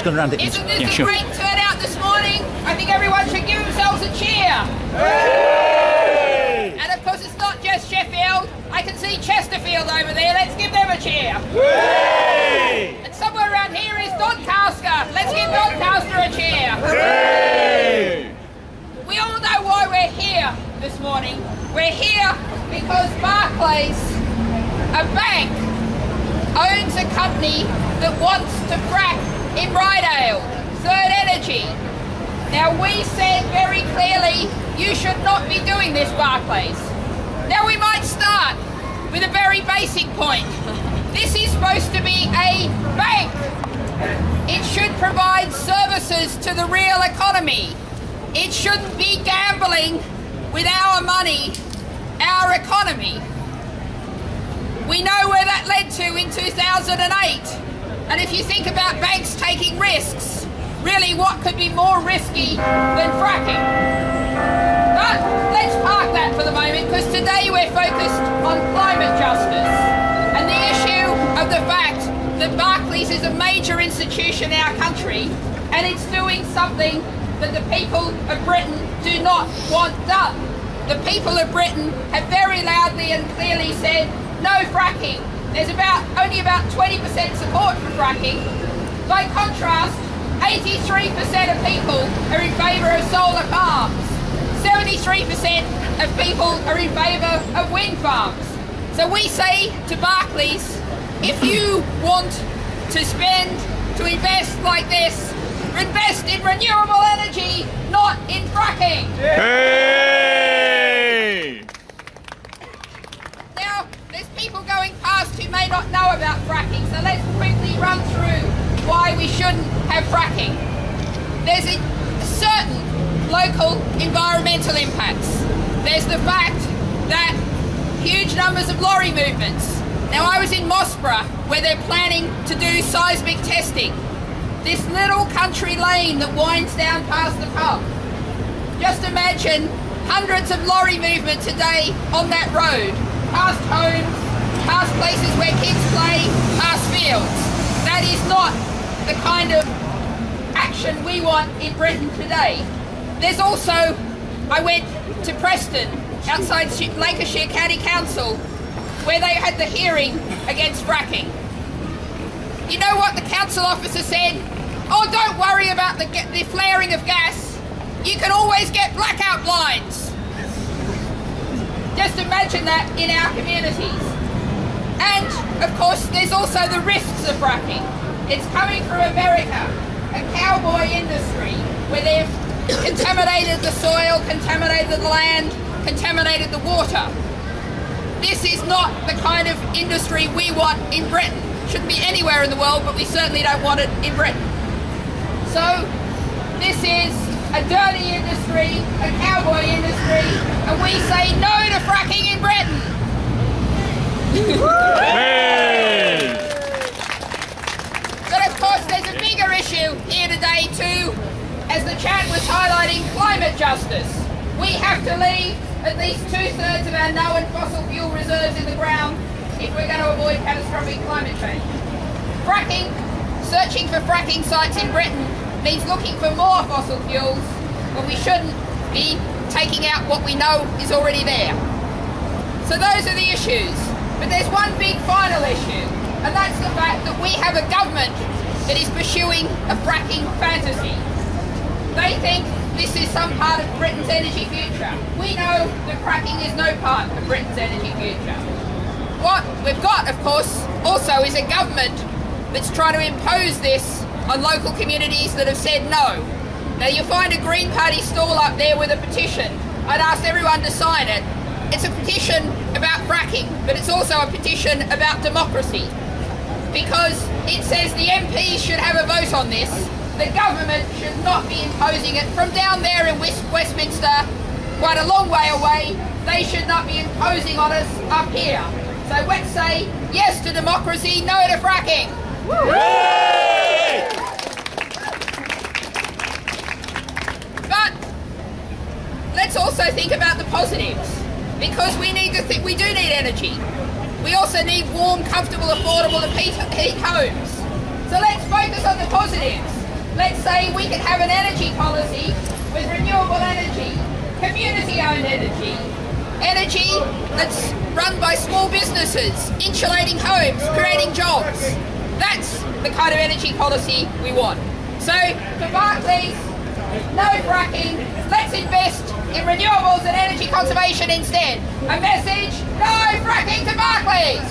going around it. Isn't this Yeah, a sure. great turnout this morning? I think everyone should give themselves a cheer. And of course, it's not just Sheffield. I can see Chesterfield over there. Let's give them a cheer. And somewhere around here is Doncaster. Let's give Doncaster a cheer. We all know why we're here this morning. We're here because Barclays, a bank, owns a company that wants to frack in Rydale, Third Energy. Now we said very clearly, you should not be doing this, Barclays. Now we might start with a very basic point. This is supposed to be a bank. It should provide services to the real economy. It shouldn't be gambling with our money, our economy. We know where that led to in 2008. And if you think about banks taking risks, really what could be more risky than fracking? But let's park that for the moment, because today we're focused on climate justice and the issue of the fact that Barclays is a major institution in our country and it's doing something that the people of Britain do not want done. The people of Britain have very loudly and clearly said no fracking. There's only about 20% support for fracking. By contrast, 83% of people are in favour of solar farms. 73% of people are in favour of wind farms. So we say to Barclays, if you want to spend, to invest like this, invest in renewable energy, not in fracking. Hey! Now, there's people going past who may not know about fracking, so let's quickly run through why we shouldn't have fracking. There's a certain local environmental impacts. There's the fact that huge numbers of lorry movements. Now, I was in Mossborough, where they're planning to do seismic testing. This little country lane that winds down past the pub. Just imagine hundreds of lorry movement today on that road, past homes, past places where kids play, past fields. That is not the kind of action we want in Britain today. There's also, I went to Preston, outside Lancashire County Council, where they had the hearing against fracking. You know what the council officer said? Oh, don't worry about the flaring of gas. You can always get blackout blinds. Just imagine that in our communities. And, of course, there's also the risks of fracking. It's coming from America, a cowboy industry, where they've contaminated the soil, contaminated the land, contaminated the water. This is not the kind of industry we want in Britain. Shouldn't be anywhere in the world, but we certainly don't want it in Britain. So, this is a dirty industry, a cowboy industry, and we say no to fracking in Britain. Hey! But of course, there's a bigger issue here today too, as the chat was highlighting climate justice. We have to leave at least 2/3 of our known fossil fuel reserves in the ground if we're going to avoid catastrophic climate change. Fracking, searching for fracking sites in Britain means looking for more fossil fuels, but we shouldn't be taking out what we know is already there. So those are the issues. But there's one big final issue, and that's the fact that we have a government that is pursuing a fracking fantasy. They think this is some part of Britain's energy future. We know that fracking is no part of Britain's energy future. What we've got, of course, also is a government that's trying to impose this on local communities that have said no. Now you'll find a Green Party stall up there with a petition. I'd ask everyone to sign it. It's a petition about fracking, but it's also a petition about democracy. Because it says the MPs should have a vote on this. The government should not be imposing it from down there in Westminster, quite a long way away. They should not be imposing on us up here. So let's say yes to democracy, no to fracking. But let's also think about the positives, because we do need energy. We also need warm, comfortable, affordable to heat homes. So let's focus on the positives. let's say we could have an energy policy with renewable energy, community-owned energy, energy that's run by small businesses, insulating homes, creating jobs. That's the kind of energy policy we want. So, for Barclays, no fracking, let's invest in renewables and energy conservation instead. A message, no fracking to Barclays!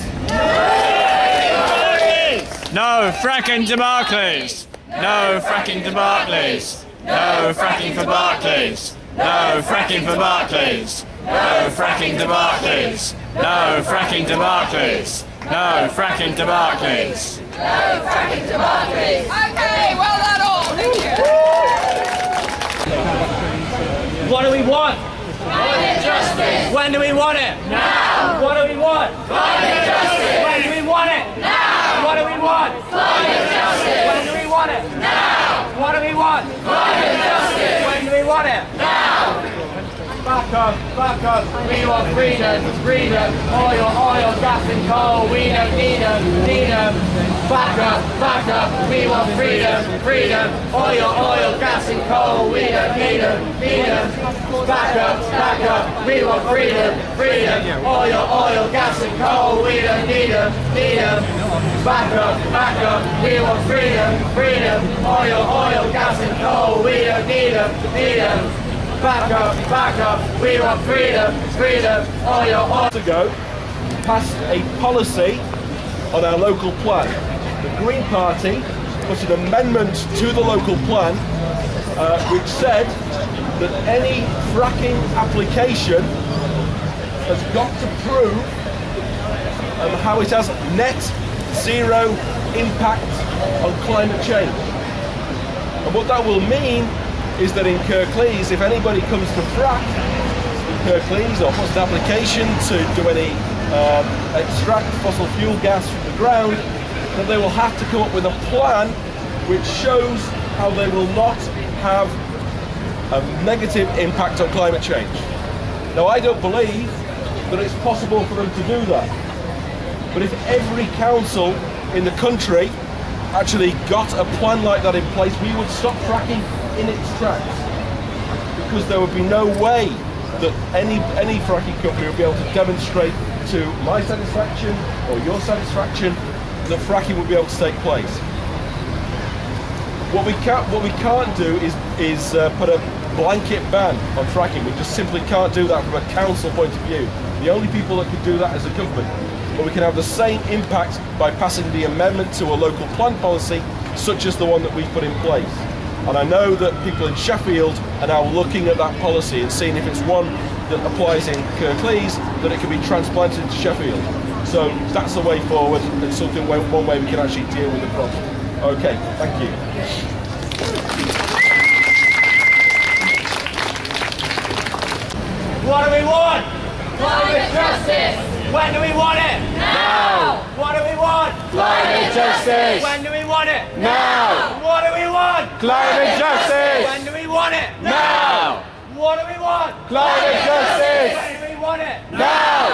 No fracking to Barclays! No fracking to Barclays! No fracking for Barclays! No fracking for Barclays! No fracking to Barclays! No fracking to Barclays! No fracking to Barclays! No fracking to Barclays! Okay, well done all, thank you. What do we want? Climate justice! When do we want it? Now! What do we want? Climate justice! When do we want it? Now! What do we want? Climate justice! When do we want it? Now! What do we want? Climate justice! When do we want it? Now! Back up, we want freedom, freedom, oil, gas and coal, we don't need them. Back up, we want freedom, freedom, oil, gas and coal, we don't need them. Back up, we want freedom, freedom, oil, gas and coal, we don't need them. Back up, we want freedom, oil, gas and coal, we don't need them. Back up, we want freedom, oil. Ago passed a policy on our local plan. The Green Party put an amendment to the local plan which said that any fracking application has got to prove how it has net zero impact on climate change. And what that will mean is that in Kirklees, if anybody comes to frack in Kirklees or puts an application to do any extract fossil fuel gas from the ground, then they will have to come up with a plan which shows how they will not have a negative impact on climate change. Now, I don't believe that it's possible for them to do that. But if every council in the country actually got a plan like that in place, we would stop fracking in its tracks, because there would be no way that any fracking company would be able to demonstrate to my satisfaction or your satisfaction that fracking would be able to take place. What we can't do is put a blanket ban on fracking. We just simply can't do that from a council point of view. The only people that could do that is a government. But we can have the same impact by passing the amendment to a local plan policy, such as the one that we've put in place. And I know that people in Sheffield are now looking at that policy and seeing if it's one that applies in Kirklees, that it can be transplanted to Sheffield. So that's the way forward, and something one way we can actually deal with the problem. Okay, thank you. What do we want? Climate justice! When do we want it? Now! What do we want? Climate justice! When do we want it? Now! What do we want? Climate justice! When do we want it? Now! What do we want? Climate justice! When do we want it? Now!